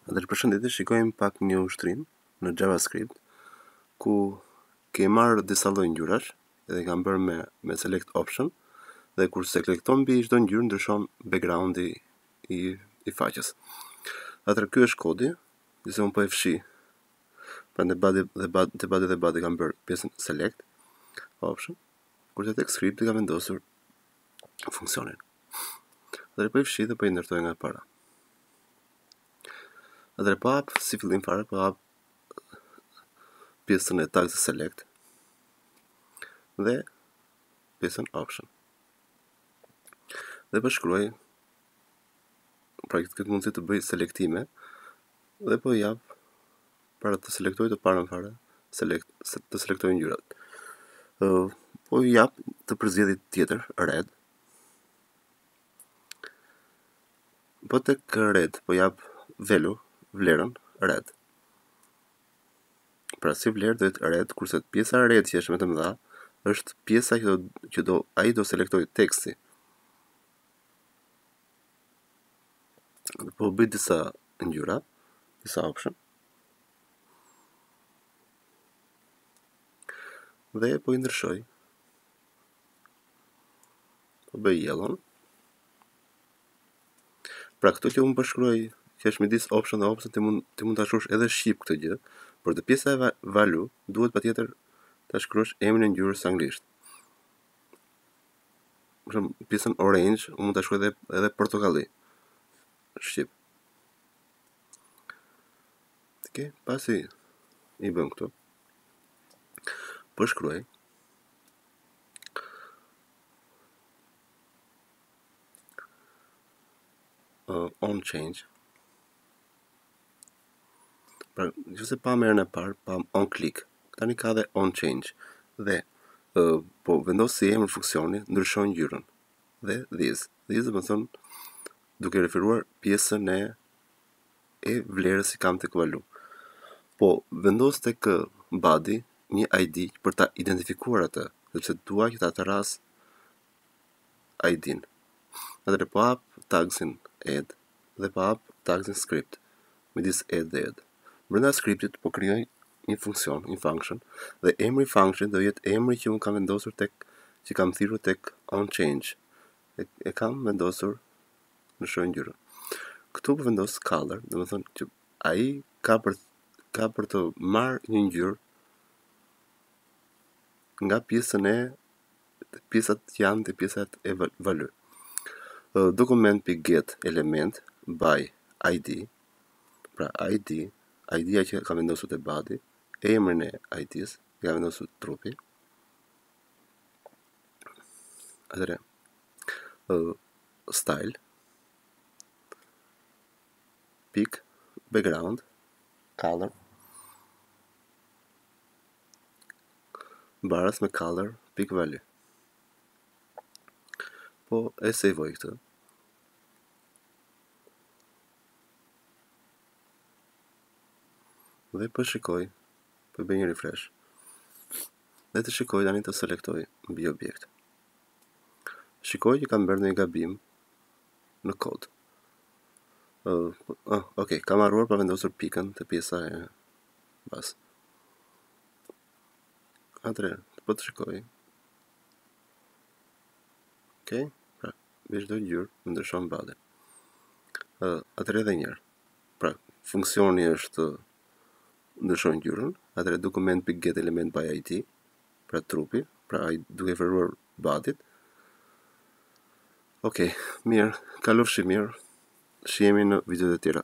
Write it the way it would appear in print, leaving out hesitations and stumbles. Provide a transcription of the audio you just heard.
Atëherë përshëndetje, shikojmë pak një ushtrim në JavaScript ku ke marrë disa lloj ngjyrash dhe kam bërë me select option dhe kur selekton mbi çdo ngjyrë ndryshon backgroundi i faqes. Atëherë ky është kodi, se unë po e fshi. Prandaj body kam bërë pjesën select option, kurse tek scripti kam vendosur funksionin. Atëherë po e fshi dhe po i ndërtoj nga para. Atëherë po hap si fillim fare, po hap pjesën e tag select dhe pjesën option. Dhe po shkruaj pra këtë mundësi të bëj selektime dhe po jap para të selektoj të parën fare të selektoj ngjyrat. Po jap të përzgjedhit tjetër red. Po tek red po jap value, vlerën red. Pra si vlerë do jetë red, kurse pjesa e red që është më të mëdha është pjesa që ai do selektoj teksti. Po bëj disa ngjyra, disa option. Dhe po i ndryshoj. Po bëj yellow. Pra këto që unë përshkruaj që është midis option dhe option, ti mund ta shkruash edhe shqip këtë gjë, por te pjesa e value duhet patjetër ta shkruash emrin e ngjyrës anglisht. Për shembull, pjesën orange unë mund ta shkruaj edhe portokalli. Shqip. Okej, pasi i bëm këtu. Po shkruaj on change. Pra, nëse pa merën e parë, pa on click. Tani ka dhe on change. Dhe po vendos si emër funksioni, ndryshon ngjyrën. Dhe this do të thonë duke referuar pjesën e vlerës që kam tek value. Po vendos tek body një ID për ta identifikuar atë, sepse dua që ta atëras ID-n. Atëherë po hap tagsin add dhe po hap tagsin script midis add dhe add. Brenda scriptit po krijoj një funksion, një function, dhe emri i functionit do jetë emri që unë kam vendosur që kam thirrur tek on change. E kam vendosur në shoj ngjyrën. Këtu po vendos color, do të thonë që ai ka për të marrë një ngjyrë nga pjesat që janë të pjesat e value. Document.get element by ID. Pra ID-a që ka vendosur te body, emrin e ID-s që ka vendosur trupi. Atëherë style pick background color baras me color pick value. Po e savoj këtë. Dhe po shikoj, po bëj një refresh. Dhe të shikoj tani të selektoj mbi objekt. Shikoj që kam bërë një gabim në kod. Okej, kam harruar pa vendosur pikën te pjesa e bas. Atëherë, po të shikoj. Okej, pra, me çdo ngjyrë ndryshon body. Atëherë edhe një herë. Pra, funksioni është ndryshon ngjyrën, atëherë document.get element by ID, pra trupi, pra ai duke referuar body-t. Okej, mirë, kalofshi mirë. Shihemi në videot e tjera.